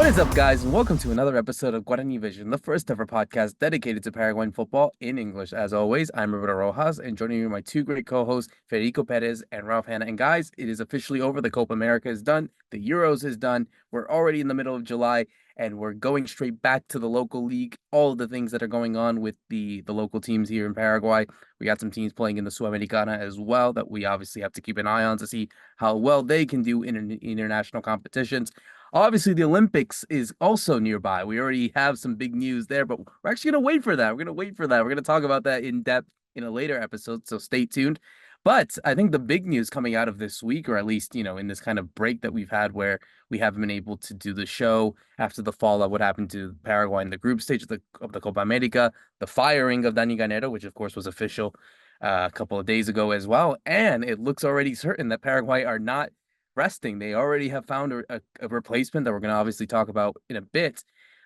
What is up, guys, and welcome to another episode of Guarani Vision, the first ever podcast dedicated to Paraguayan football in English. As always, I'm Roberto Rojas, and joining me are my two great co-hosts, Fede Perez and Ralph Hannah. And guys, it is officially over. The Copa America is done. The Euros is done. We're already in the middle of July, and we're going straight back to the local league. All of the things that are going on with the local teams here in Paraguay. We got some teams playing in the Sudamericana as well that we obviously have to keep an eye on to see how well they can do in international competitions. Obviously, the Olympics is also nearby. We already have some big news there, but we're actually going to wait for that. We're going to wait for that. We're going to talk about that in depth in a later episode, so stay tuned. But I think the big news coming out of this week, or at least, in this kind of break that we've had where we haven't been able to do the show after the fallout, what happened to Paraguay in the group stage of the Copa America, the firing of Dani Ganero, which of course was official a couple of days ago as well. And it looks already certain that Paraguay are not resting. They already have found a replacement that we're going to obviously talk about in a bit.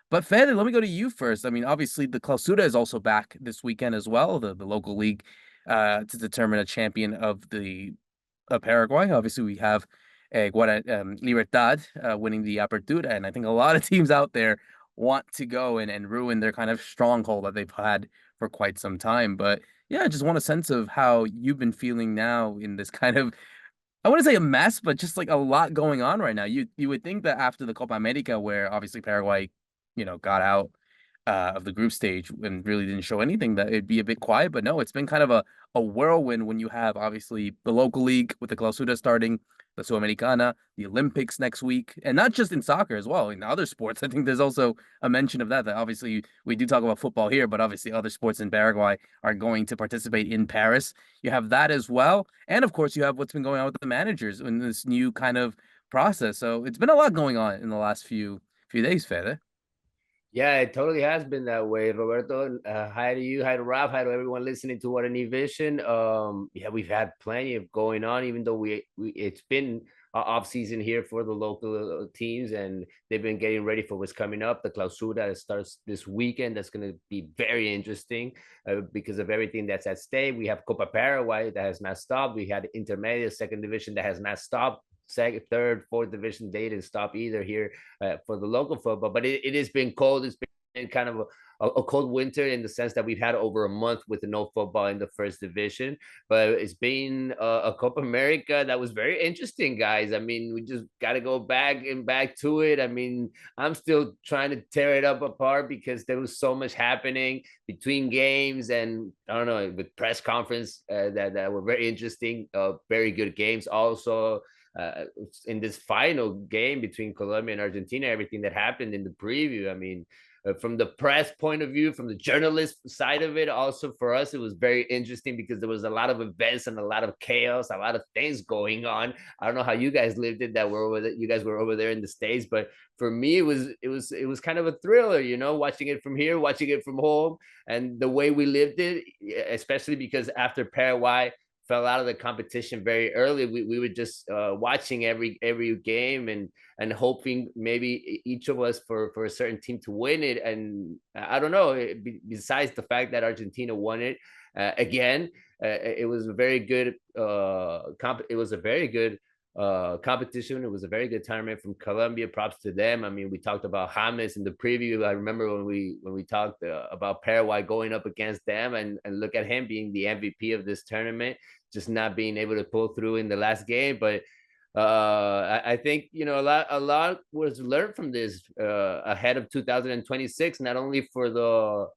But Fede, let me go to you first. I mean, obviously the Clausura is also back this weekend as well, the local league, to determine a champion of the Paraguay. Obviously, we have Libertad winning the Apertura, and I think a lot of teams out there want to go and ruin their kind of stronghold that they've had for quite some time. But yeah, I just want a sense of how you've been feeling now in this kind of, I want to say a mess, but just like a lot going on right now. You would think that after the Copa America, where obviously Paraguay, got out of the group stage and really didn't show anything, that it'd be a bit quiet. But no, it's been kind of a whirlwind when you have obviously the local league with the Clausura starting, the Sudamericana, the Olympics next week, and not just in soccer as well. In other sports, I think there's also a mention of that. That obviously we do talk about football here, but obviously other sports in Paraguay are going to participate in Paris. You have that as well, and of course you have what's been going on with the managers in this new kind of process. So it's been a lot going on in the last few days, Fede. Yeah, it totally has been that way, Roberto. Hi to you, hi to Ralph, hi to everyone listening to Guarani Vision. Yeah, we've had plenty of going on, even though we it's been off season here for the local teams, and they've been getting ready for what's coming up. The Clausura that starts this weekend. That's going to be very interesting because of everything that's at stake. We have Copa Paraguay that has not stopped. We had Intermedia, second division, that has not stopped. Second, third, fourth division, they didn't stop either here for the local football. But it has been cold. It's been kind of a cold winter in the sense that we've had over a month with no football in the first division. But it's been a Copa America that was very interesting, guys. I mean, we just got to go back to it. I mean, I'm still trying to tear it up apart because there was so much happening between games, and I don't know, with press conference that were very interesting. Very good games also. In this final game between Colombia and Argentina, everything that happened in the preview. I mean, from the press point of view, from the journalist side of it, also for us, it was very interesting because there was a lot of events and a lot of chaos, a lot of things going on. I don't know how you guys lived it. That were over there, you guys were over there in the States, but for me, it was kind of a thriller, watching it from here, watching it from home, and the way we lived it, especially because after Paraguay fell out of the competition very early. We were just watching every game and hoping maybe each of us for a certain team to win it. And I don't know. Besides the fact that Argentina won it again, it was a very good it was a very good competition. It was a very good tournament from Colombia. Props to them. I mean, we talked about James in the preview. I remember when we talked about Paraguay going up against them, and look at him being the MVP of this tournament, just not being able to pull through in the last game. But I think a lot was learned from this ahead of 2026, not only for the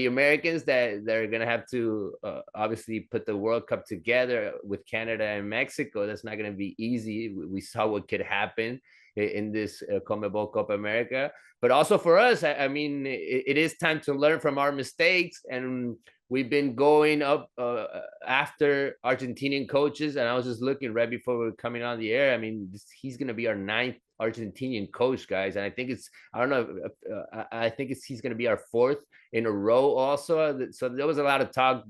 Americans that they're gonna have to obviously put the World Cup together with Canada and Mexico. That's not gonna be easy. We saw what could happen in this CONMEBOL Copa America, but also for us. I mean, it is time to learn from our mistakes, and we've been going up after Argentinian coaches. And I was just looking right before we were coming on the air. I mean, he's gonna be our ninth Argentinian coach, guys, and I think it's I don't know. I think he's going to be our fourth in a row, also. So there was a lot of talk,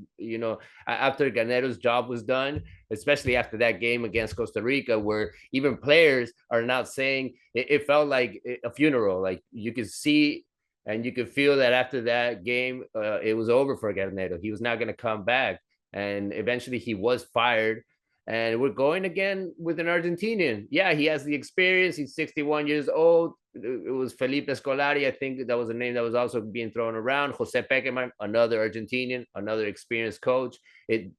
after Ganero's job was done, especially after that game against Costa Rica, where even players are now saying it felt like a funeral. Like you could see and you could feel that after that game, it was over for Ganero. He was not going to come back, and eventually he was fired. And we're going again with an Argentinian. Yeah, he has the experience. He's 61 years old. It was Felipe Scolari. I think that was a name that was also being thrown around. Jose Pekerman, another Argentinian, another experienced coach.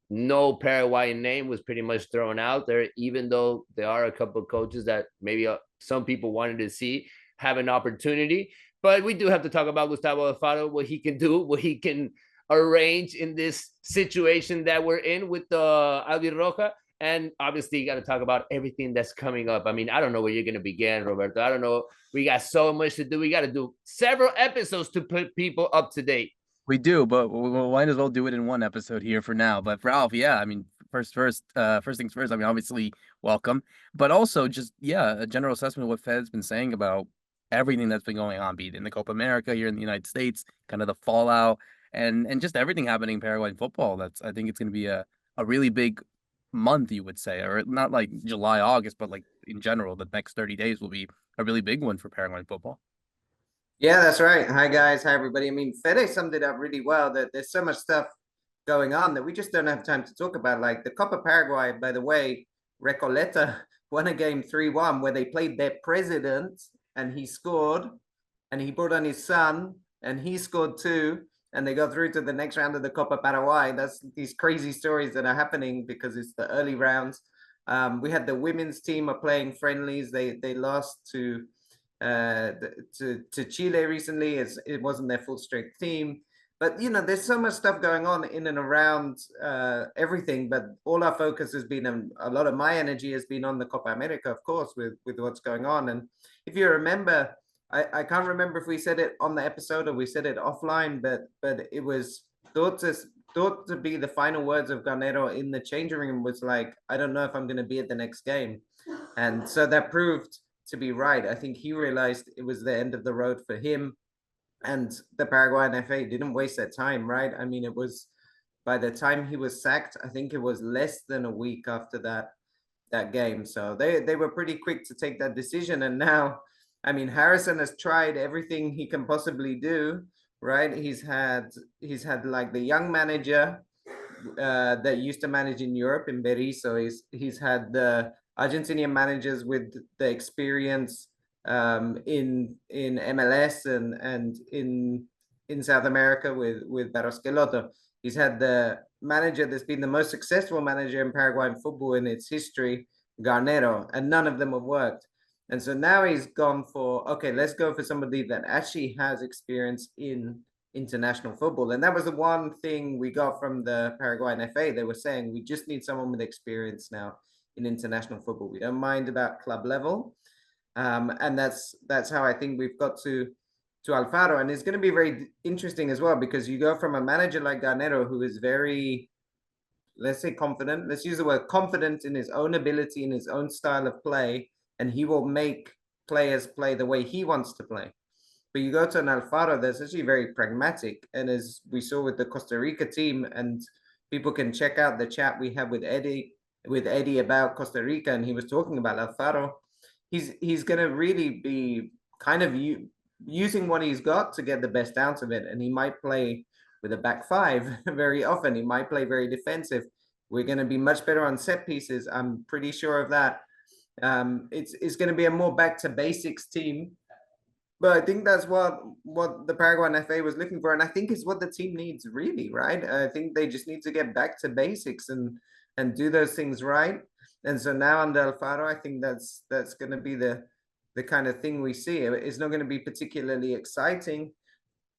No Paraguayan name was pretty much thrown out there, even though there are a couple of coaches that maybe some people wanted to see have an opportunity. But we do have to talk about Gustavo Alfaro, what he can do, what he can arrange in this situation that we're in with the Albirroja. And obviously, you got to talk about everything that's coming up. I mean, I don't know where you're going to begin, Roberto. I don't know. We got so much to do. We got to do several episodes to put people up to date. We do, but we might as well do it in one episode here for now. But Ralph, yeah, I mean, first things first. I mean, obviously, welcome, but also just a general assessment of what Fed's been saying about everything that's been going on, be it in the Copa America here in the United States, kind of the fallout, and just everything happening in Paraguayan football. I think it's going to be a really big month, you would say, or not like July, August, but like in general, the next 30 days will be a really big one for Paraguayan football. Yeah, that's right. Hi, guys. Hi, everybody. I mean, Fede summed it up really well that there's so much stuff going on that we just don't have time to talk about. Like the Copa Paraguay, by the way, Recoleta won a game 3-1 where they played their president and he scored and he brought on his son and he scored too. And they go through to the next round of the Copa Paraguay. That's these crazy stories that are happening because it's the early rounds. We had the women's team are playing friendlies. They lost to Chile recently. It wasn't their full strength team, but there's so much stuff going on in and around everything. But all our focus has been, a lot of my energy has been on the Copa America, of course, with what's going on. And if you remember, I can't remember if we said it on the episode or we said it offline, but it was thought to be the final words of Garnero in the changing room was like, I don't know if I'm going to be at the next game. And so that proved to be right. I think he realized it was the end of the road for him, and the Paraguayan FA didn't waste their time, right? I mean, it was by the time he was sacked, I think it was less than a week after that game. So they were pretty quick to take that decision. And now, I mean, Harrison has tried everything he can possibly do, right? He's had like the young manager that used to manage in Europe in Berizzo. He's had the Argentinian managers with the experience in MLS and in South America with Barosqueloto. He's had the manager that's been the most successful manager in Paraguayan football in its history, Garnero, and none of them have worked. And so now he's gone for, okay, let's go for somebody that actually has experience in international football. And that was the one thing we got from the Paraguayan FA. They were saying, we just need someone with experience now in international football. We don't mind about club level. And that's how I think we've got to Alfaro. And it's going to be very interesting as well, because you go from a manager like Garnero, who is very, let's say, confident. Let's use the word confident in his own ability, in his own style of play, and he will make players play the way he wants to play. But you go to an Alfaro that's actually very pragmatic. And as we saw with the Costa Rica team, and people can check out the chat we have with Eddie about Costa Rica, and he was talking about Alfaro. He's going to really be kind of using what he's got to get the best out of it. And he might play with a back five very often. He might play very defensive. We're going to be much better on set pieces. I'm pretty sure of that. It's going to be a more back to basics team. But I think that's what the Paraguayan FA was looking for. And I think it's what the team needs, really, right? I think they just need to get back to basics and do those things right. And so now under Alfaro, I think that's going to be the kind of thing we see. It's not going to be particularly exciting,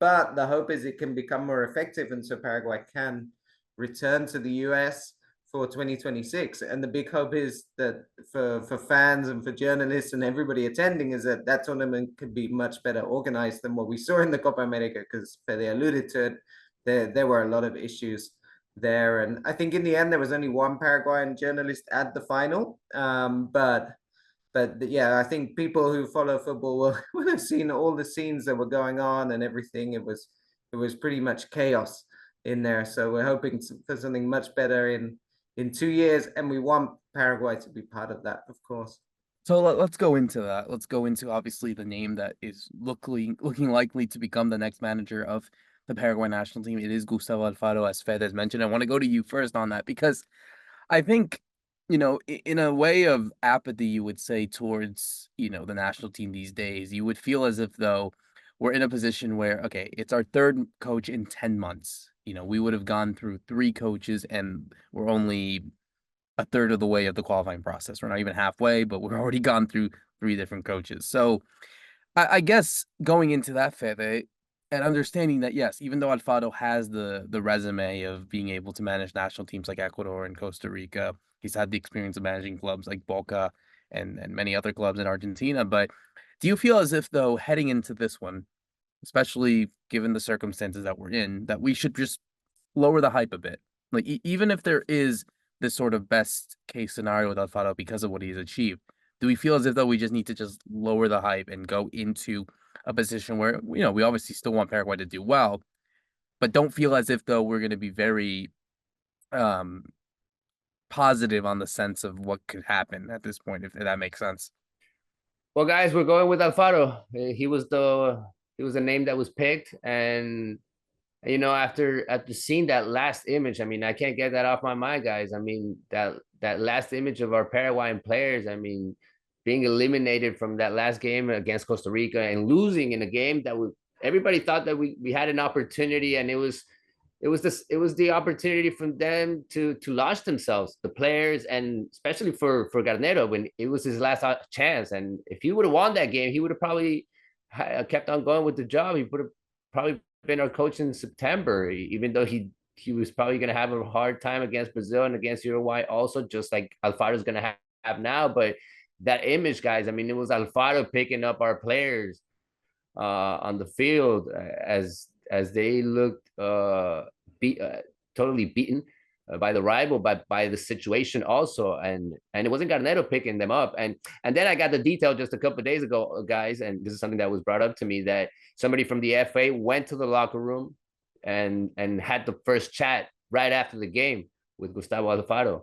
but the hope is it can become more effective. And so Paraguay can return to the US for 2026. And the big hope is that for fans and for journalists and everybody attending is that tournament could be much better organized than what we saw in the Copa America, because Fede alluded to it. There were a lot of issues there. And I think in the end, there was only one Paraguayan journalist at the final. But yeah, I think people who follow football will have seen all the scenes that were going on and everything. It was pretty much chaos in there. So we're hoping for something much better in 2 years. And we want Paraguay to be part of that, of course. So let's go into that. Let's go into obviously the name that is looking likely to become the next manager of the Paraguay national team. It is Gustavo Alfaro, as Fed has mentioned. I want to go to you first on that, because I think in a way of apathy, you would say towards, the national team these days, you would feel as if though we're in a position where, okay, it's our third coach in 10 months. We would have gone through three coaches and we're only a third of the way of the qualifying process. We're not even halfway, but we're already gone through three different coaches. So I guess going into that, Fede, and understanding that, yes, even though Alfaro has the resume of being able to manage national teams like Ecuador and Costa Rica, he's had the experience of managing clubs like Boca and many other clubs in Argentina. But do you feel as if, though, heading into this one, especially given the circumstances that we're in, that we should just lower the hype a bit? Like, even if there is this sort of best case scenario with Alfaro because of what he's achieved, do we feel as if though we just need to just lower the hype and go into a position where, we obviously still want Paraguay to do well, but don't feel as if though we're going to be very um positive on the sense of what could happen at this point, if that makes sense? Well, guys, we're going with Alfaro. He was the name that was picked, and after seeing that last image, I mean, I can't get that off my mind, guys. I mean, that last image of our Paraguayan players, I mean, being eliminated from that last game against Costa Rica and losing in a game that everybody thought that we had an opportunity, and it was the opportunity for them to launch themselves, the players, and especially for Garnero, when it was his last chance. And if he would have won that game, he would have probably kept on going with the job. He would have probably been our coach in September, even though he was probably going to have a hard time against Brazil and against Uruguay also, just like Alfaro is going to have now. But that image, guys, I mean, it was Alfaro picking up our players on the field as they looked totally beaten by the rival, but by the situation also, and it wasn't Garnero picking them up. And then I got the detail just a couple of days ago, guys, and this is something that was brought up to me, that somebody from the FA went to the locker room and had the first chat right after the game with Gustavo Alfaro.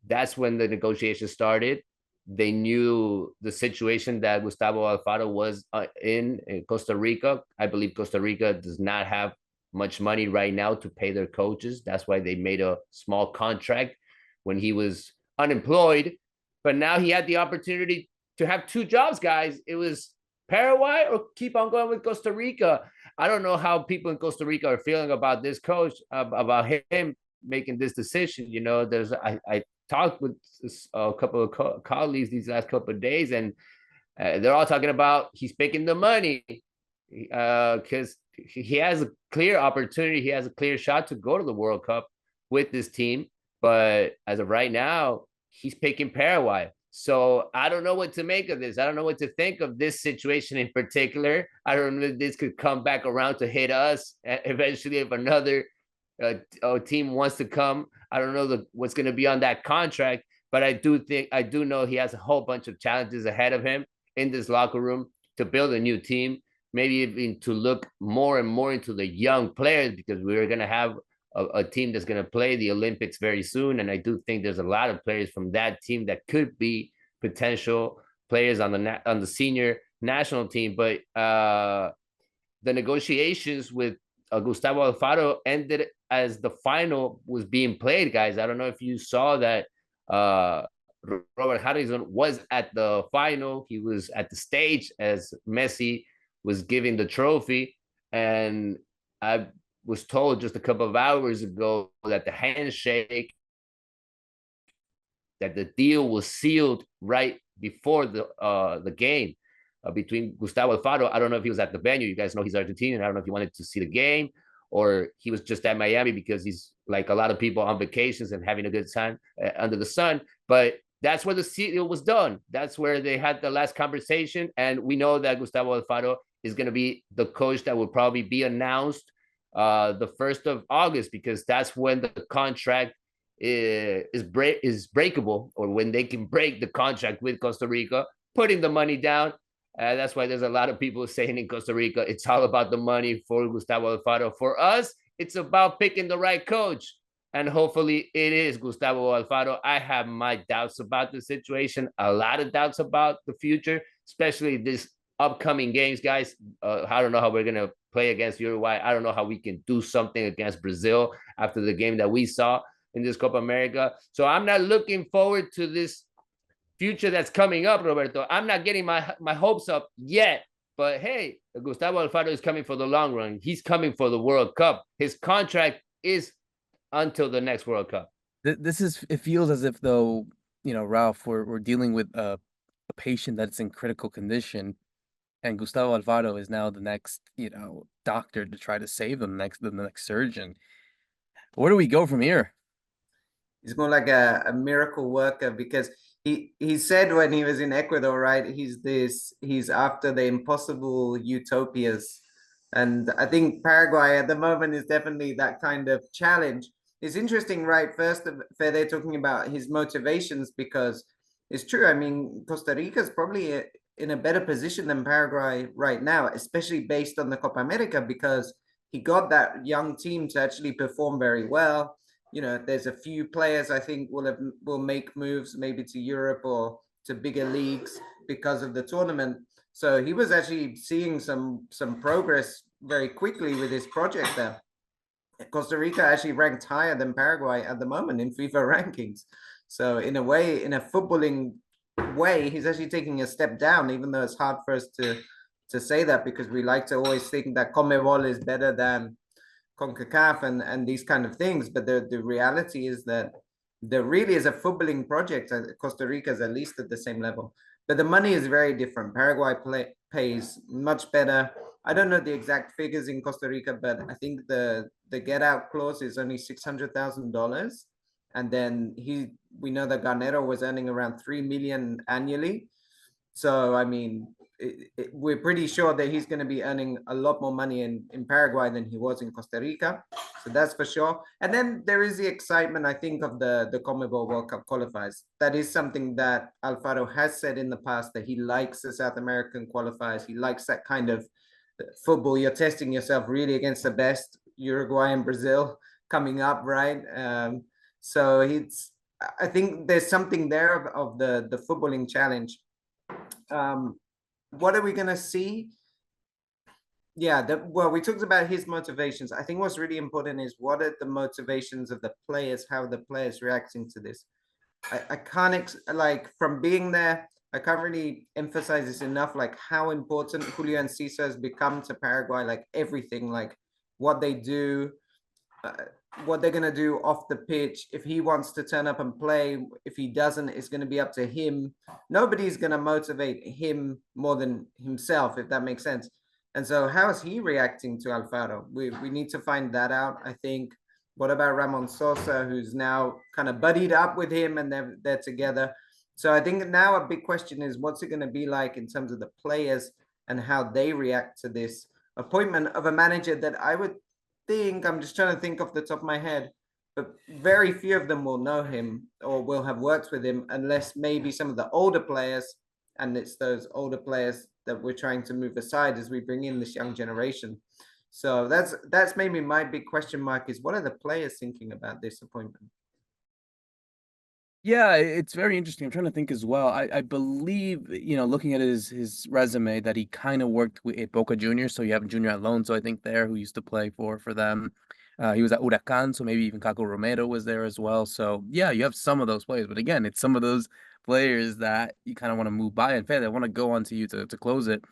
That's when the negotiations started. They knew the situation that Gustavo Alfaro was in Costa Rica. I believe Costa Rica does not have much money right now to pay their coaches. That's why they made a small contract when he was unemployed. But now he had the opportunity to have two jobs, guys. It was Paraguay or keep on going with Costa Rica. I don't know how people in Costa Rica are feeling about this coach, about him making this decision. I talked with a couple of colleagues these last couple of days, and they're all talking about he's picking the money because he has a clear opportunity. He has a clear shot to go to the World Cup with this team. But as of right now, he's picking Paraguay. So I don't know what to make of this. I don't know what to think of this situation in particular. I don't know if this could come back around to hit us eventually if another team wants to come. I don't know what's going to be on that contract, but I do know he has a whole bunch of challenges ahead of him in this locker room to build a new team, maybe even to look more and more into the young players, because we're going to have a team that's going to play the Olympics very soon. And I do think there's a lot of players from that team that could be potential players on the senior national team. But the negotiations with Gustavo Alfaro ended as the final was being played, guys. I don't know if you saw that Robert Harrison was at the final. He was at the stage as Messi was giving the trophy. And I was told just a couple of hours ago that the handshake, that the deal was sealed right before the game between Gustavo Alfaro. I don't know if he was at the venue. You guys know he's Argentinian. I don't know if he wanted to see the game or he was just at Miami because he's like a lot of people on vacations and having a good time under the sun. But that's where the deal was done. That's where they had the last conversation. And we know that Gustavo Alfaro is going to be the coach that will probably be announced the 1st of August, because that's when the contract is breakable, or when they can break the contract with Costa Rica, putting the money down. That's why there's a lot of people saying in Costa Rica, it's all about the money for Gustavo Alfaro. For us, it's about picking the right coach. And hopefully it is Gustavo Alfaro. I have my doubts about the situation, a lot of doubts about the future, especially this upcoming games, guys. I don't know how we're going to play against Uruguay. I don't know how we can do something against Brazil after the game that we saw. in this Copa America. So I'm not looking forward to this future that's coming up, Roberto. I'm not getting my hopes up yet. But hey, Gustavo Alfaro is coming for the long run. He's coming for the World Cup. His contract is until the next World Cup. It feels as if though, Ralph, we're dealing with a patient that's in critical condition, and Gustavo Alfaro is now the next, doctor to try to save them, the next surgeon. Where do we go from here? He's more like a miracle worker, because he said when he was in Ecuador, right? He's after the impossible utopias. And I think Paraguay at the moment is definitely that kind of challenge. It's interesting, right? First, Fede talking about his motivations, because it's true. I mean, Costa Rica is probably in a better position than Paraguay right now, especially based on the Copa America, because he got that young team to actually perform very well. There's a few players I think will make moves maybe to Europe or to bigger leagues because of the tournament. So he was actually seeing some progress very quickly with his project there. Costa Rica actually ranked higher than Paraguay at the moment in FIFA rankings. So in a way, in a footballing way, he's actually taking a step down, even though it's hard for us to say that, because we like to always think that CONMEBOL is better than CONCACAF and these kind of things. But the reality is that there really is a footballing project. Costa Rica is at least at the same level. But the money is very different. Paraguay pays much better. I don't know the exact figures in Costa Rica, but I think the get out clause is only $600,000. And then we know that Garnero was earning around 3 million annually. So, I mean, we're pretty sure that he's going to be earning a lot more money in Paraguay than he was in Costa Rica. So that's for sure. And then there is the excitement, I think, of the CONMEBOL World Cup qualifiers. That is something that Alfaro has said in the past, that he likes the South American qualifiers. He likes that kind of football. You're testing yourself really against the best, Uruguay and Brazil coming up, right? So I think there's something there of the footballing challenge. What are we going to see? Yeah, well, we talked about his motivations. I think what's really important is what are the motivations of the players, how the players reacting to this. I can't, from being there, I can't really emphasize this enough, like how important Julio Enciso has become to Paraguay, like everything, like what they do, what they're going to do off the pitch. If he wants to turn up and play, if he doesn't, it's going to be up to him. Nobody's going to motivate him more than himself, if that makes sense. And so how is he reacting to Alfaro? We need to find that out, I think. What about Ramon Sosa, who's now kind of buddied up with him and they're together? So I think now a big question is, what's it going to be like in terms of the players and how they react to this appointment of a manager that I would think, I'm just trying to think off the top of my head, but very few of them will know him or will have worked with him, unless maybe some of the older players, and it's those older players that we're trying to move aside as we bring in this young generation. So that's maybe my big question mark, is what are the players thinking about this appointment? Yeah, it's very interesting. I'm trying to think as well. I believe, looking at his resume, that he kind of worked at Boca Juniors. So you have Junior Alonso, I think, there, who used to play for them. He was at Huracan, so maybe even Caco Romero was there as well. So yeah, you have some of those players. But again, it's some of those players that you kind of want to move by. In fact, I want to go on to you to close it,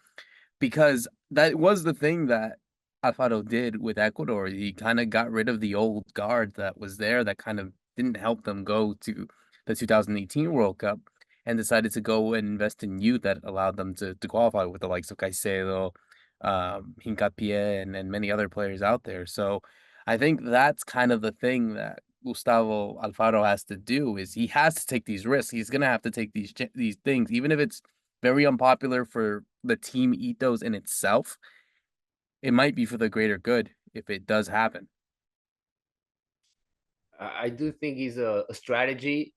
because that was the thing that Alfaro did with Ecuador. He kind of got rid of the old guard that was there, that kind of didn't help them go to the 2018 World Cup, and decided to go and invest in youth that allowed them to qualify with the likes of Caicedo, Hincapié, and many other players out there. So I think that's kind of the thing that Gustavo Alfaro has to do, is he has to take these risks. He's going to have to take these things, even if it's very unpopular for the team ethos in itself. It might be for the greater good if it does happen. I do think he's a strategy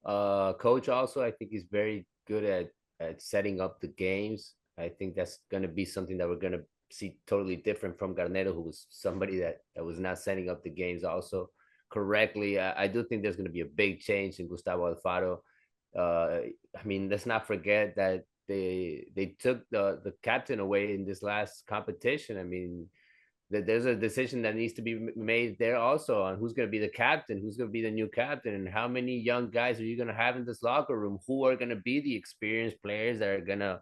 coach. Also, I think he's very good at setting up the games. I think that's going to be something that we're going to see totally different from Garnero, who was somebody that was not setting up the games also correctly. I do think there's going to be a big change in Gustavo Alfaro. I mean, let's not forget that they took the captain away in this last competition. I mean, that there's a decision that needs to be made there also on who's going to be the captain, who's going to be the new captain, and how many young guys are you going to have in this locker room, who are going to be the experienced players that are going to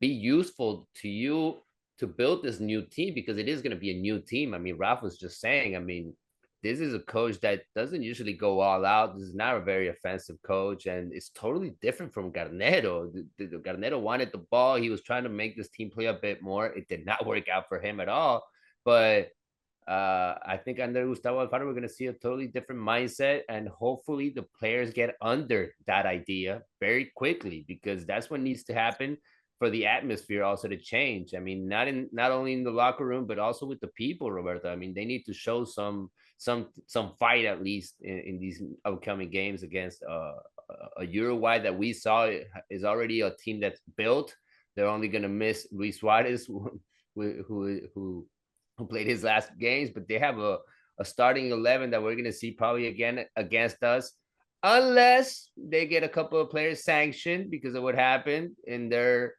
be useful to you to build this new team, because it is going to be a new team. I mean, Ralph was just saying, I mean, this is a coach that doesn't usually go all out. This is not a very offensive coach, and it's totally different from Garnero. Garnero wanted the ball. He was trying to make this team play a bit more. It did not work out for him at all. But I think under Gustavo Alfaro, we're going to see a totally different mindset, and hopefully the players get under that idea very quickly, because that's what needs to happen for the atmosphere also to change. I mean, not only in the locker room, but also with the people, Roberto. I mean, they need to show some fight at least in these upcoming games against a Uruguay that we saw is already a team that's built. They're only going to miss Luis Suarez, who played his last games, but they have a starting 11 that we're going to see probably again against us, unless they get a couple of players sanctioned because of what happened in their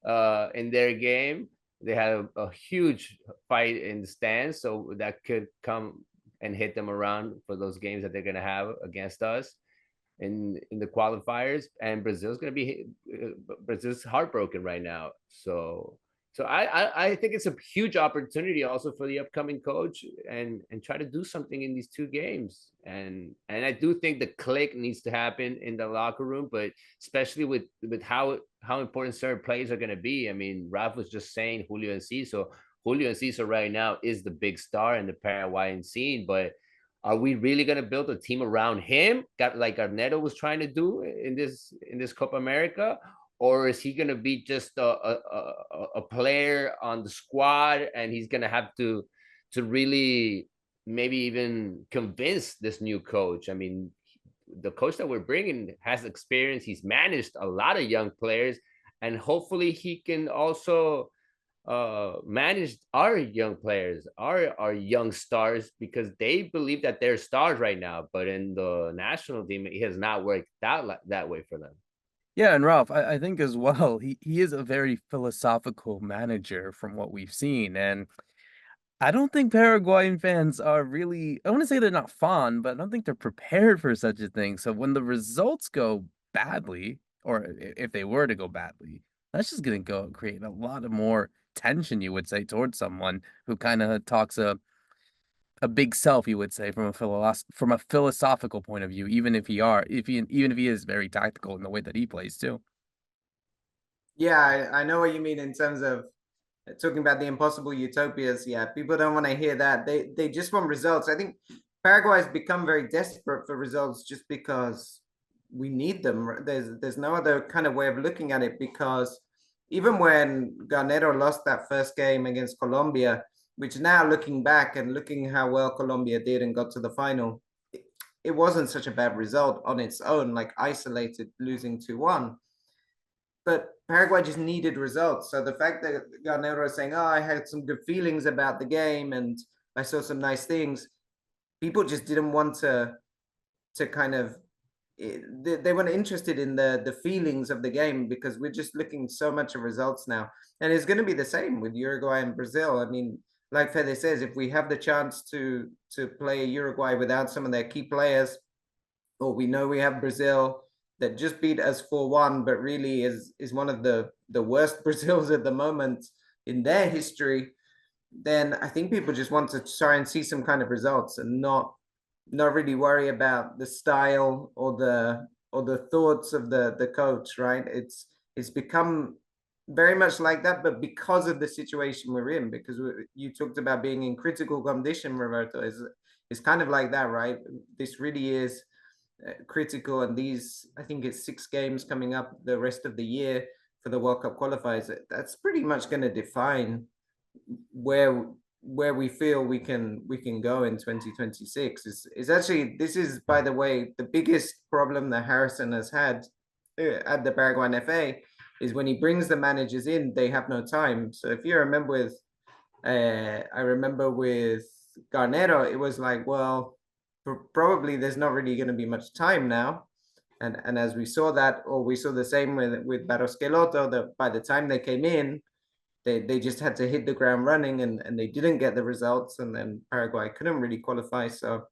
game. They had a huge fight in the stands, so that could come and hit them around for those games that they're going to have against us in the qualifiers. And Brazil's heartbroken right now. So I think it's a huge opportunity also for the upcoming coach, and try to do something in these two games. And I do think the click needs to happen in the locker room, but especially with how important certain players are going to be. I mean, Ralph was just saying Julio Enciso. Julio Enciso right now is the big star in the Paraguayan scene, but are we really going to build a team around him, like Garnero was trying to do in this Copa America? Or is he going to be just a player on the squad, and he's going to have to really maybe even convince this new coach? I mean, the coach that we're bringing has experience. He's managed a lot of young players, and hopefully he can also manage our young players, our young stars, because they believe that they're stars right now. But in the national team, it has not worked that way for them. Yeah, and Ralph, I think as well, he is a very philosophical manager from what we've seen. And I don't think Paraguayan fans are really, I want to say they're not fond, but I don't think they're prepared for such a thing. So when the results go badly, or if they were to go badly, that's just going to go create a lot of more tension, you would say, towards someone who kind of talks a big self, you would say, from a philosophical point of view, even if even if he is very tactical in the way that he plays too. Yeah, I know what you mean in terms of talking about the impossible utopias. Yeah, people don't want to hear that. They just want results. I think Paraguay has become very desperate for results just because we need them. There's no other kind of way of looking at it, because even when Garnero lost that first game against Colombia, which now looking back and looking how well Colombia did and got to the final, it wasn't such a bad result on its own, like isolated losing 2-1. But Paraguay just needed results. So the fact that Garnero is saying, "Oh, I had some good feelings about the game and I saw some nice things," people just didn't want to kind of, they weren't interested in the feelings of the game, because we're just looking so much at results now. And it's going to be the same with Uruguay and Brazil. I mean, like Fede says, if we have the chance to play Uruguay without some of their key players, or we know we have Brazil that just beat us 4-1, but really is one of the worst Brazils at the moment in their history, then I think people just want to try and see some kind of results and not really worry about the style or the thoughts of the coach, right? It's become very much like that, but because of the situation we're in, because you talked about being in critical condition, Roberto, is kind of like that, right? This really is critical, and these, I think it's 6 games coming up the rest of the year for the World Cup qualifiers. That's pretty much going to define where we feel we can go in 2026. Is actually, this is, by the way, the biggest problem that Harrison has had at the Paraguayan FA, is when he brings the managers in, they have no time. So if you remember with I remember with Garnero, it was like, well, probably there's not really going to be much time now. And as we saw that, or we saw the same with Barros Schelotto, that by the time they came in, they just had to hit the ground running, and they didn't get the results, and then Paraguay couldn't really qualify. So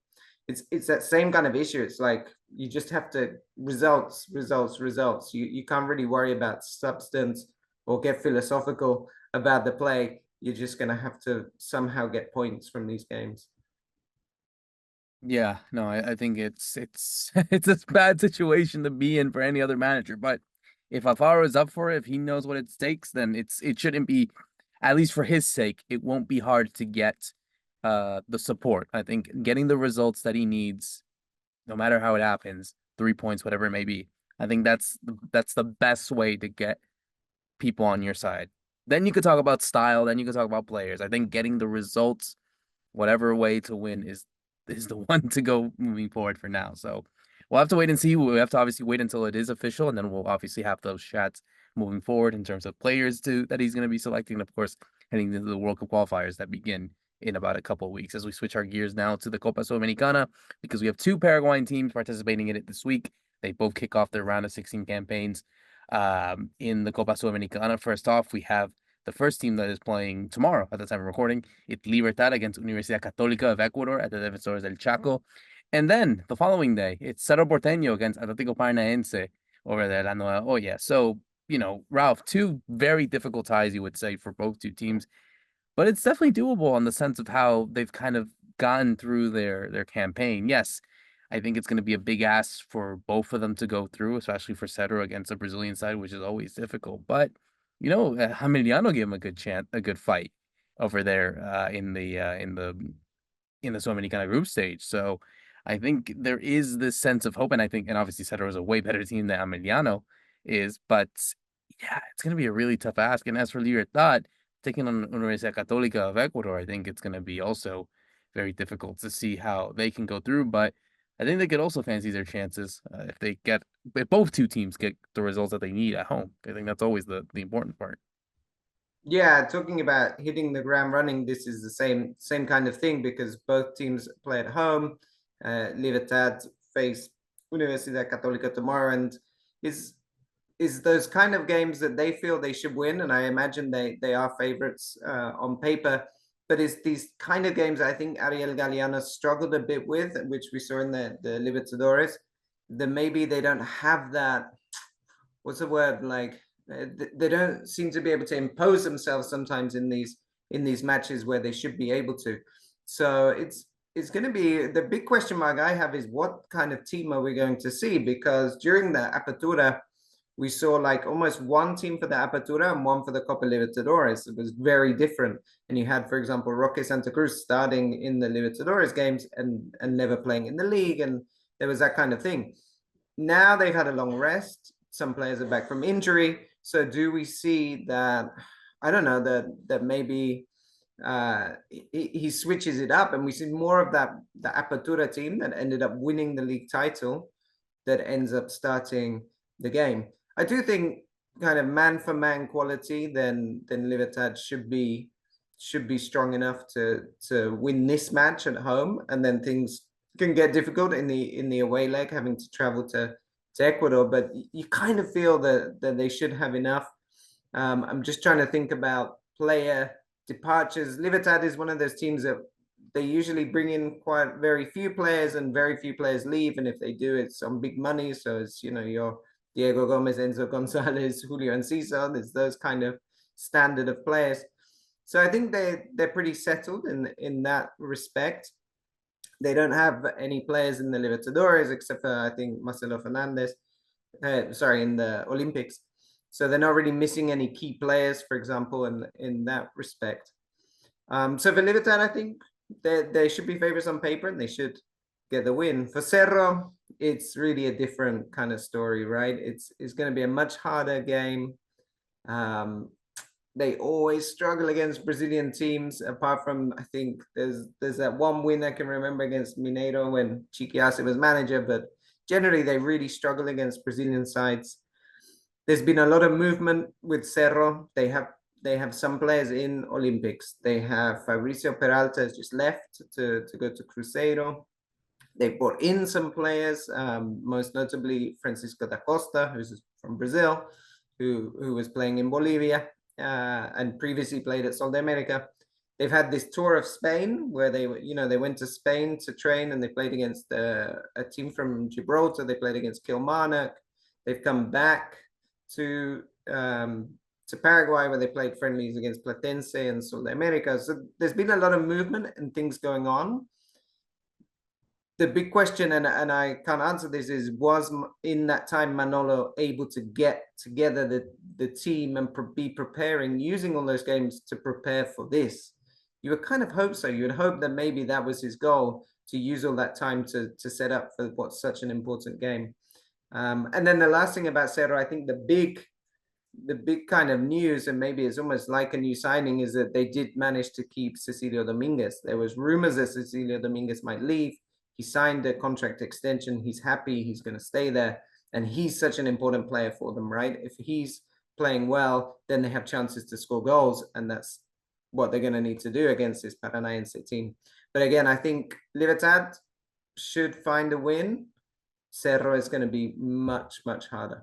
it's that same kind of issue. It's like you just have to results. You can't really worry about substance or get philosophical about the play. You're just gonna have to somehow get points from these games. Yeah, no, I think it's it's a bad situation to be in for any other manager. But if Alfaro is up for it, if he knows what it takes, then it shouldn't be, at least for his sake, it won't be hard to get the support. I think getting the results that he needs, no matter how it happens, 3 points, whatever it may be. I think that's the best way to get people on your side. Then you could talk about style, then you could talk about players. I think getting the results, whatever way to win, is the one to go moving forward for now. So we'll have to wait and see. We have to obviously wait until it is official, and then we'll obviously have those chats moving forward in terms of players that he's going to be selecting, and of course heading into the World Cup qualifiers that begin in about a couple of weeks. As we switch our gears now to the Copa Sudamericana, because we have two Paraguayan teams participating in it this week. They both kick off their round of 16 campaigns in the Copa Sudamericana. First off, we have the first team that is playing tomorrow at the time of recording. It's Libertad against Universidad Católica of Ecuador at the Defensores del Chaco. And then the following day, it's Cerro Porteño against Atlético Paranaense over there. La Nueva Olla. So, Ralph, two very difficult ties, you would say, for both two teams. But it's definitely doable on the sense of how they've kind of gotten through their campaign. Yes, I think it's going to be a big ask for both of them to go through, especially for Cedro against the Brazilian side, which is always difficult. But Emiliano gave him a good chance, a good fight over there in the Sudamericana group stage. So I think there is this sense of hope, and obviously Cedro is a way better team than Emiliano is, but yeah, it's going to be a really tough ask. And as for Libertad, taking on Universidad Católica of Ecuador, I think it's going to be also very difficult to see how they can go through. But I think they could also fancy their chances if both two teams get the results that they need at home. I think that's always the important part. Yeah, talking about hitting the ground running, this is the same kind of thing because both teams play at home. Libertad face Universidad Católica tomorrow, and is those kind of games that they feel they should win, and I imagine they are favorites on paper. But it's these kind of games I think Ariel Galeano struggled a bit with, which we saw in the Libertadores. That maybe they don't have that. What's the word? Like they don't seem to be able to impose themselves sometimes in these matches where they should be able to. So it's going to be the big question mark I have is what kind of team are we going to see? Because during the Apertura, we saw like almost one team for the Apertura and one for the Copa Libertadores. It was very different. And you had, for example, Roque Santa Cruz starting in the Libertadores games and never playing in the league. And there was that kind of thing. Now they've had a long rest. Some players are back from injury. So do we see that, I don't know, that maybe he switches it up and we see more of the Apertura team that ended up winning the league title that ends up starting the game. I do think kind of man for man quality, then Libertad should be strong enough to win this match at home, and then things can get difficult in the away leg, having to travel to Ecuador. But you kind of feel that they should have enough. I'm just trying to think about player departures. Libertad is one of those teams that they usually bring in quite very few players and very few players leave, and if they do, it's on big money. So it's your Diego Gomez, Enzo Gonzalez, Julio Enciso. There's those kind of standard of players. So I think they're pretty settled in that respect. They don't have any players in the Libertadores except for I think Marcelo Fernandez. In the Olympics. So they're not really missing any key players, for example, in that respect. So for Libertad, I think they should be favorites on paper and they should get the win. For Cerro, it's really a different kind of story, right? It's going to be a much harder game. They always struggle against Brazilian teams, apart from, I think, there's that one win I can remember against Mineiro when Chiqui Arce was manager, but generally they really struggle against Brazilian sides. There's been a lot of movement with Cerro. They have some players in Olympics. They have Fabricio Peralta has just left to go to Cruzeiro. They brought in some players, most notably Francisco da Costa, who's from Brazil, who was playing in Bolivia. and previously played at Sudamericana. They've had this tour of Spain where they went to Spain to train, and they played against a team from Gibraltar. They played against Kilmarnock. They've come back to Paraguay, where they played friendlies against Platense and Sudamericana. So there's been a lot of movement and things going on. The big question, and I can't answer this, is was in that time Manolo able to get together the team and be preparing, using all those games to prepare for this? You would kind of hope so. You would hope that maybe that was his goal, to use all that time to set up for what's such an important game. And then the last thing about Cerro, I think the big kind of news, and maybe it's almost like a new signing, is that they did manage to keep Cecilio Dominguez. There was rumors that Cecilio Dominguez might leave. He signed a contract extension. He's happy. He's going to stay there. And he's such an important player for them, right? If he's playing well, then they have chances to score goals. And that's what they're going to need to do against this Paranaense team. But again, I think Libertad should find a win. Cerro is going to be much, much harder.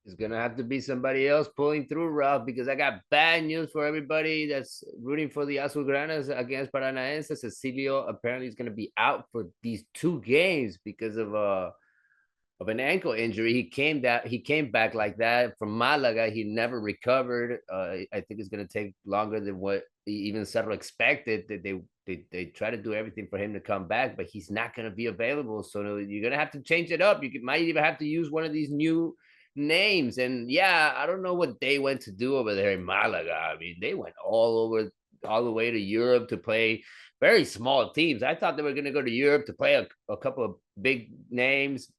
It's gonna have to be somebody else pulling through, Ralph, because I got bad news for everybody that's rooting for the Azulgranas against Paranaense. Cecilio apparently is gonna be out for these 2 games because of an ankle injury. He came back like that from Malaga. He never recovered. I think it's gonna take longer than what even Cerro expected. That they try to do everything for him to come back, but he's not gonna be available. So you're gonna have to change it up. Might even have to use one of these new names. And yeah, I don't know what they went to do over there in Malaga. I mean, they went all the way to Europe to play very small teams. I thought they were going to go to Europe to play a couple of big names,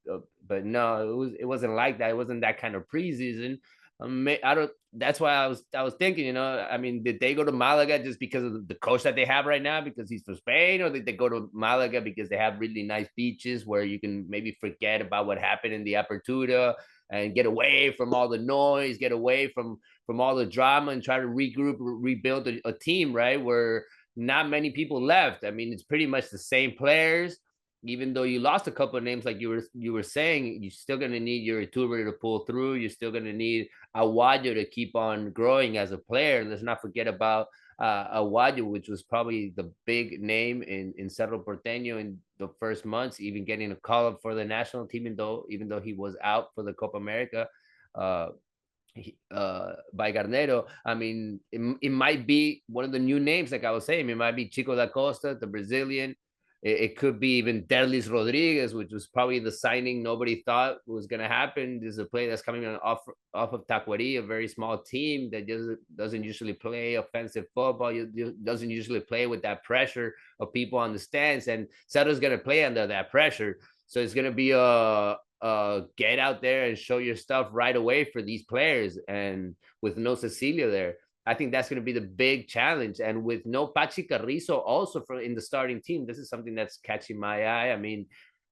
but no, it wasn't like that. It wasn't that kind of preseason. That's why I was thinking, I mean, did they go to Malaga just because of the coach that they have right now, because he's from Spain, or did they go to Malaga because they have really nice beaches where you can maybe forget about what happened in the Apertura and get away from all the noise, get away from all the drama, and try to regroup, rebuild a team, right? Where not many people left. I mean, it's pretty much the same players. Even though you lost a couple of names, like you were saying, you're still going to need your Iturbe to pull through. You're still going to need Aguayo to keep on growing as a player. And let's not forget about Aguayo, which was probably the big name in Cerro Porteño in the first months, even getting a call up for the national team, even though he was out for the Copa America by Garnero. I mean, it might be one of the new names, like I was saying. It might be Chico da Costa, the Brazilian. It could be even Derlis Rodriguez, which was probably the signing nobody thought was going to happen. This is a player that's coming off of Tacuary, a very small team that doesn't usually play offensive football. Doesn't usually play with that pressure of people on the stands. And Cerro's going to play under that pressure. So it's going to be get out there and show your stuff right away for these players. And with no Cecilio there, I think that's going to be the big challenge. And with no Pachi Carrizo also in the starting team, this is something that's catching my eye. I mean,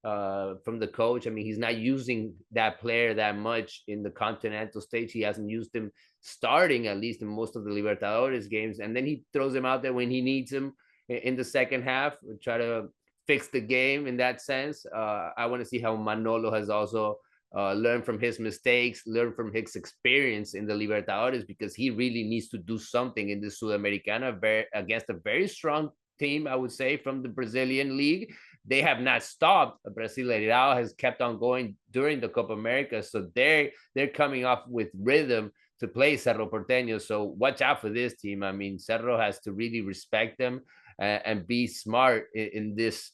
from the coach, I mean, he's not using that player that much in the continental stage. He hasn't used him starting, at least in most of the Libertadores games. And then he throws him out there when he needs him in the second half, try to fix the game in that sense. I want to see how Manolo has also learn from his mistakes, learn from his experience in the Libertadores, because he really needs to do something in the Sudamericana against a very strong team, I would say, from the Brazilian league. They have not stopped. Brasileirao has kept on going during the Copa America, so they're coming off with rhythm to play Cerro Porteño. So watch out for this team. I mean, Cerro has to really respect them and be smart in these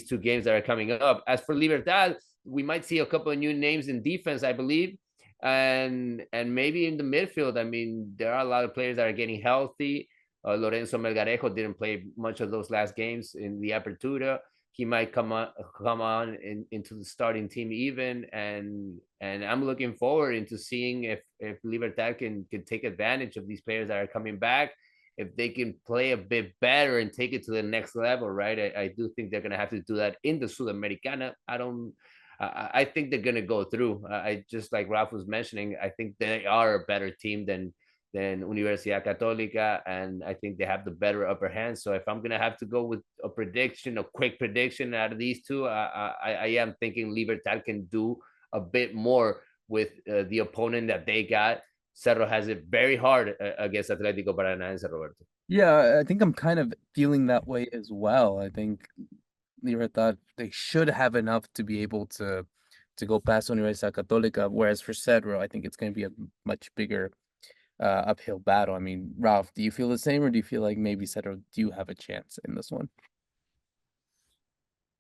2 games that are coming up. As for Libertad, we might see a couple of new names in defense, I believe, and maybe in the midfield. I mean, there are a lot of players that are getting healthy. Lorenzo Melgarejo didn't play much of those last games in the Apertura. He might come on into the starting team even, and I'm looking forward into seeing if Libertad can take advantage of these players that are coming back. If they can play a bit better and take it to the next level, right? I do think they're going to have to do that in the Sudamericana. I think they're going to go through. I just, like Ralph was mentioning, I think they are a better team than Universidad Católica, and I think they have the better upper hand. So if I'm going to have to go with a quick prediction out of these 2, I am thinking Libertad can do a bit more with the opponent that they got. Cerro has it very hard against Atlético Paranaense, Roberto. Yeah, I think I'm kind of feeling that way as well. I think Libertad, they should have enough to be able to go past Universidad Católica, whereas for Cedro, I think it's going to be a much bigger uphill battle. I mean, Ralph, do you feel the same, or do you feel like maybe Cedro do have a chance in this one?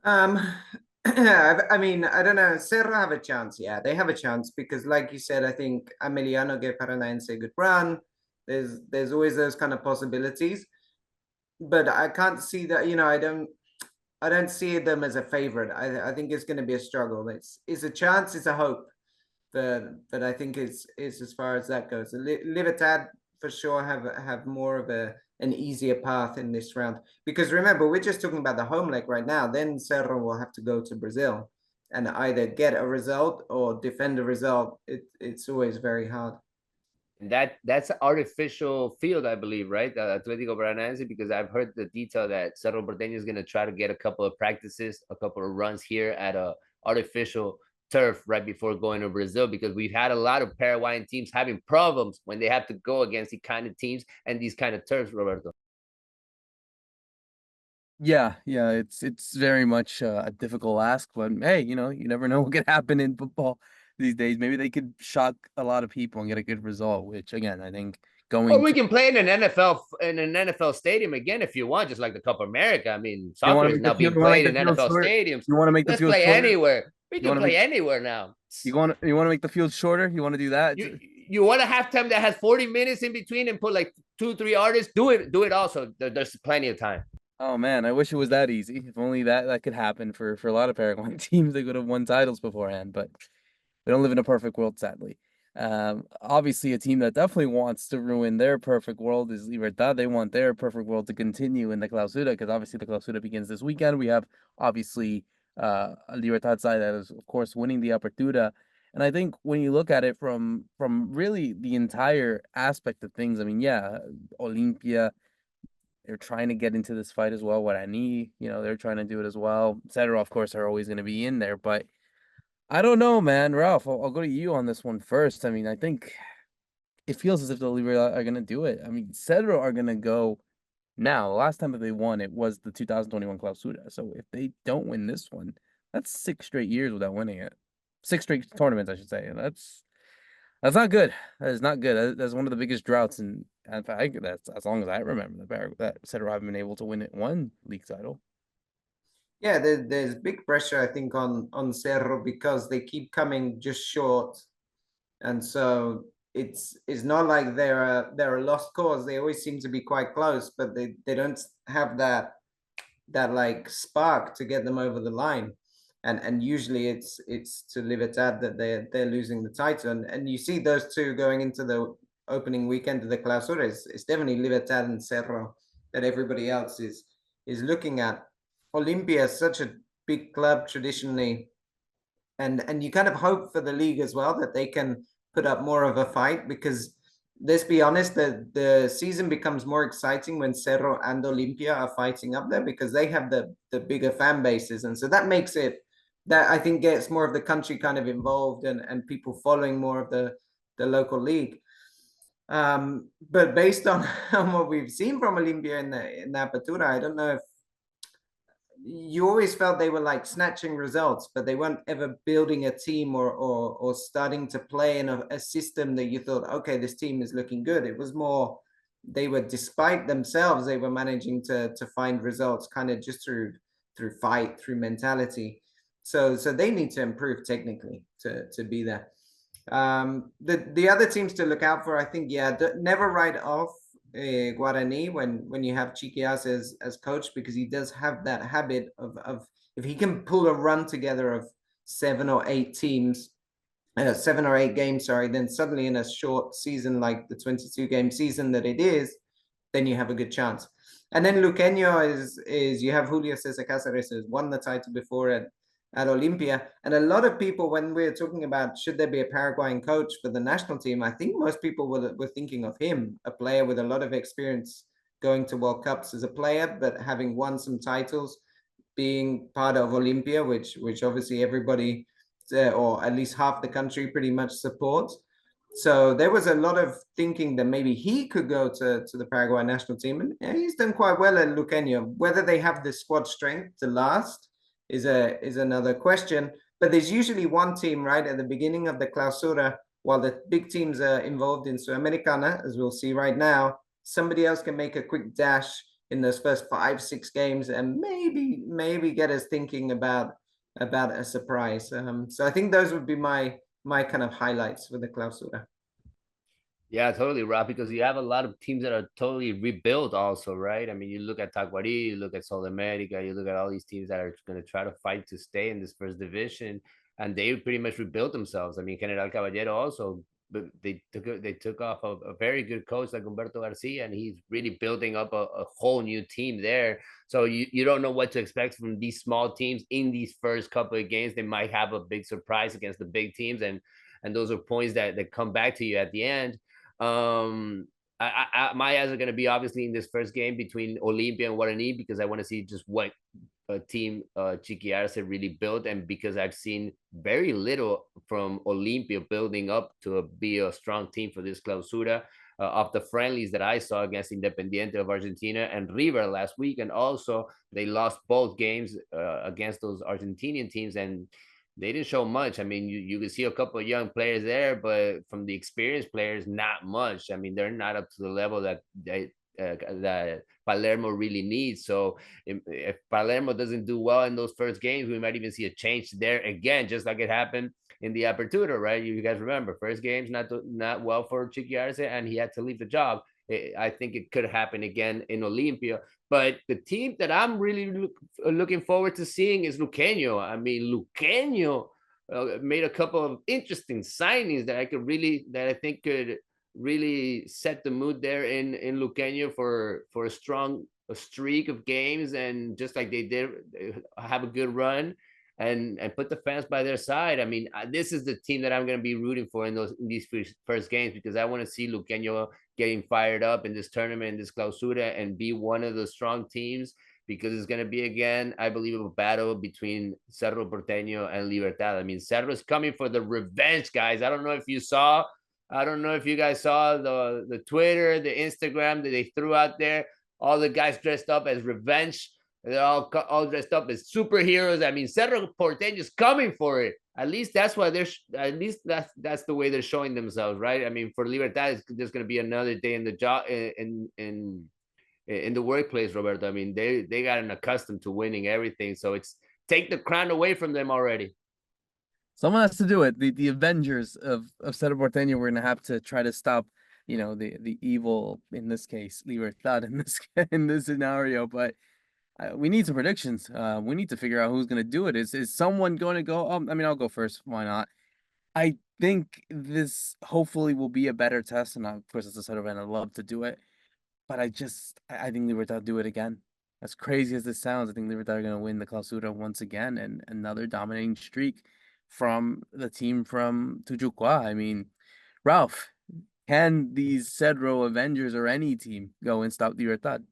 I mean, I don't know. Cerro have a chance. Yeah, they have a chance because, like you said, I think Emiliano gave Paranaense a good run. There's always those kind of possibilities, but I can't see that. I don't see them as a favorite. I think it's going to be a struggle. It's a chance. It's a hope, but I think it's as far as that goes. Libertad for sure have more of an easier path in this round because remember we're just talking about the home leg right now. Then Cerro will have to go to Brazil and either get a result or defend a result. It's always very hard. That's an artificial field, I believe, right? Atlético Paranaense, because I've heard the detail that Cerro Porteño is going to try to get a couple of practices, a couple of runs here at a artificial turf right before going to Brazil, because we've had a lot of Paraguayan teams having problems when they have to go against these kind of teams and these kind of turfs, Roberto. Yeah, it's very much a difficult ask, but hey, you never know what could happen in football these days. Maybe they could shock a lot of people and get a good result, which again, I think Or going we to can play in an NFL stadium again if you want, just like the Copa America. I mean, you soccer want to is make the now field, being you want to make played the in field NFL shorter. stadiums. You want to make the Let's field play shorter. anywhere. We You can want to play make anywhere now. you want to make the field shorter. You want to do that. You want a halftime that has 40 minutes in between and put like 2-3 artists. Do it also. There's plenty of time. Oh man, I wish it was that easy. If only that could happen for a lot of Paraguayan teams. They could have won titles beforehand, but we don't live in a perfect world, sadly. Obviously, a team that definitely wants to ruin their perfect world is Libertad. They want their perfect world to continue in the Clausura because obviously the Clausura begins this weekend. We have obviously a Libertad side that is, of course, winning the Apertura. And I think when you look at it from really the entire aspect of things, I mean, yeah, Olimpia, they're trying to get into this fight as well. Guarani, they're trying to do it as well. Cedro, of course, are always going to be in there, but I don't know, man. Ralph, I'll go to you on this one first. I mean, I think it feels as if the Libra are going to do it. I mean, Cedro are going to go now. The last time that they won, it was the 2021 Clausura. So if they don't win this one, that's 6 straight years without winning it. 6 straight tournaments, I should say. And that's not good. That is not good. That's one of the biggest droughts. And in fact, that's as long as I remember that Cedro haven't been able to win one league title. Yeah, there's big pressure, I think, on Cerro because they keep coming just short, and so it's not like they're a lost cause. They always seem to be quite close, but they don't have that like spark to get them over the line, and usually it's to Libertad that they're losing the title, and you see those two going into the opening weekend of the Clausura. It's definitely Libertad and Cerro that everybody else is looking at. Olimpia is such a big club traditionally, and you kind of hope for the league as well that they can put up more of a fight because let's be honest, the season becomes more exciting when Cerro and Olimpia are fighting up there because they have the bigger fan bases, and so that makes it that I think gets more of the country kind of involved and people following more of the local league. But based on what we've seen from Olimpia in the Apertura, I don't know if you always felt they were like snatching results, but they weren't ever building a team or starting to play in a system that you thought, okay, this team is looking good. It was more they were, despite themselves, they were managing to find results kind of just through fight, through mentality. So they need to improve technically to be there. The other teams to look out for, I think, never write off Guarani when you have Chiquias as coach, because he does have that habit of if he can pull a run together of 7 or 8 teams, 7 or 8 games, sorry, then suddenly in a short season like the 22-game season that it is, then you have a good chance. And then Luqueño is you have Julio Cesar Cáceres, who's won the title before at Olimpia. And a lot of people, when we're talking about should there be a Paraguayan coach for the national team, I think most people were thinking of him, a player with a lot of experience going to World Cups as a player, but having won some titles, being part of Olimpia, which obviously everybody, or at least half the country pretty much supports. So there was a lot of thinking that maybe he could go to the Paraguay national team, and he's done quite well at Luqueño. Whether they have the squad strength to last is another question. But there's usually one team right at the beginning of the Clausura, while the big teams are involved in Sudamericana, as we'll see right now. Somebody else can make a quick dash in those first 5-6 games, and maybe get us thinking about a surprise. So I think those would be my kind of highlights for the Clausura. Yeah, totally, Rob, because you have a lot of teams that are totally rebuilt also, right? I mean, you look at Tacuarí, you look at Sudamericana, you look at all these teams that are going to try to fight to stay in this first division, and they pretty much rebuilt themselves. I mean, General Caballero also, but they took off a very good coach like Humberto Garcia, and he's really building up a whole new team there. So you don't know what to expect from these small teams in these first couple of games. They might have a big surprise against the big teams, and those are points that come back to you at the end. um my eyes are going to be obviously in this first game between Olimpia and Guarani, because I want to see just what team Chiqui Arce really built, and because I've seen very little from Olimpia building up to be a strong team for this Clausura, of the friendlies that I saw against Independiente of Argentina and River last week, and also they lost both games against those Argentinian teams, and they didn't show much. I mean, you can see a couple of young players there, but from the experienced players, not much. I mean, they're not up to the level that Palermo really needs. So if Palermo doesn't do well in those first games, we might even see a change there again, just like it happened in the Apertura, right? You guys remember first games not well for Chiqui Arce, and he had to leave the job. I think it could happen again in Olimpia. But the team that I'm really looking forward to seeing is Luqueño. I mean, Luqueño made a couple of interesting signings that I think could really set the mood there in Luqueño for a streak of games, and just like they did, have a good run and put the fans by their side. I mean, this is the team that I'm going to be rooting for in these first games, because I want to see Luqueño getting fired up in this tournament, in this Clausura, and be one of the strong teams, because it's going to be, again, I believe, a battle between Cerro Porteño and Libertad. I mean, Cerro is coming for the revenge, guys. I don't know if you guys saw the Twitter, the Instagram that they threw out there. All the guys dressed up as revenge. They're all dressed up as superheroes. I mean, Cerro Porteño is coming for it. At least that's why that's the way they're showing themselves, right? I mean, for Libertad, it's just going to be another day in the job in the workplace, Roberto. I mean, they gotten accustomed to winning everything, so it's take the crown away from them already. Someone has to do it. The Avengers of Cerro Porteño, we're gonna have to try to stop, the evil, in this case, Libertad in this scenario. But we need some predictions. We need to figure out who's gonna do it. Is someone going to go? I mean, I'll go first. Why not? I think this hopefully will be a better test, and of course, as a Cerro fan, I'd love to do it. But I think Libertad do it again. As crazy as this sounds, I think Libertad are gonna win the Clausura once again, and another dominating streak from the team from Tujuqua. I mean, Ralph, can these Cedro Avengers or any team go and stop Libertad?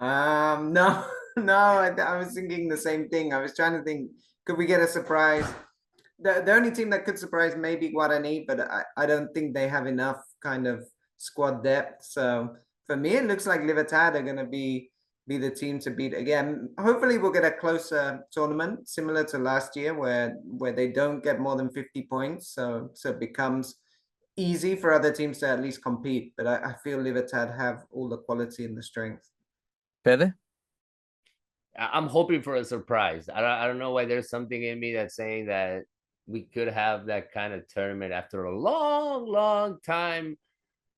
No, no, I was thinking the same thing. I was trying to think, could we get a surprise? The only team that could surprise maybe Guarani, but I don't think they have enough kind of squad depth. So for me, it looks like Libertad are going to be the team to beat again. Hopefully, we'll get a closer tournament, similar to last year, where they don't get more than 50 points. So it becomes easy for other teams to at least compete. But I feel Libertad have all the quality and the strength. Fede? I'm hoping for a surprise. I don't know why there's something in me that's saying that we could have that kind of tournament after a long time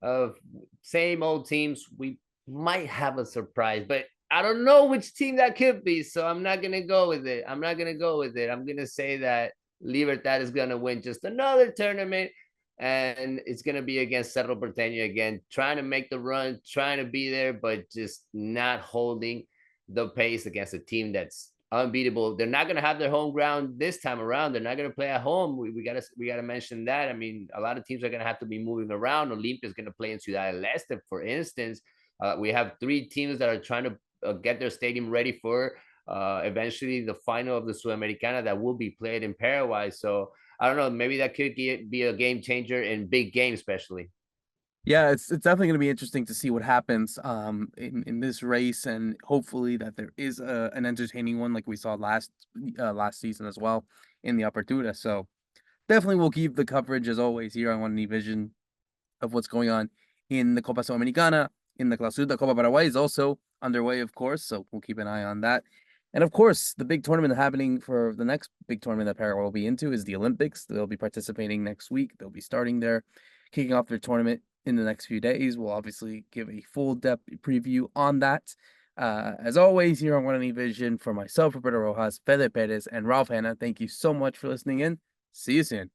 of same old teams. We might have a surprise, but I don't know which team that could be. So I'm not going to go with it. I'm going to say that Libertad is going to win just another tournament, and it's going to be against Cerro Porteño again, trying to make the run, trying to be there, but just not holding the pace against a team that's unbeatable. They're not going to have their home ground this time around. They're not going to play at home. We gotta mention that. I mean, a lot of teams are going to have to be moving around. Olimpia is going to play in Ciudad del Este, for instance. We have 3 teams that are trying to get their stadium ready for eventually the final of the Sudamericana that will be played in Paraguay. So I don't know, maybe that could be a game changer in big games, especially. Yeah, it's definitely going to be interesting to see what happens in this race, and hopefully that there is an entertaining one like we saw last season as well in the Apertura. So definitely we'll keep the coverage as always here on Guarani Vision of what's going on in the Copa Sudamericana, in the Clausura. The Copa Paraguay is also underway, of course, so we'll keep an eye on that. And of course, the big tournament happening for the next big tournament that Paraguay will be into is the Olympics. They'll be participating next week. They'll be starting there, kicking off their tournament in the next few days. We'll obviously give a full depth preview on that. As always, here on Guarani Vision, for myself, Roberto Rojas, Fede Perez, and Ralph Hannah, thank you so much for listening in. See you soon.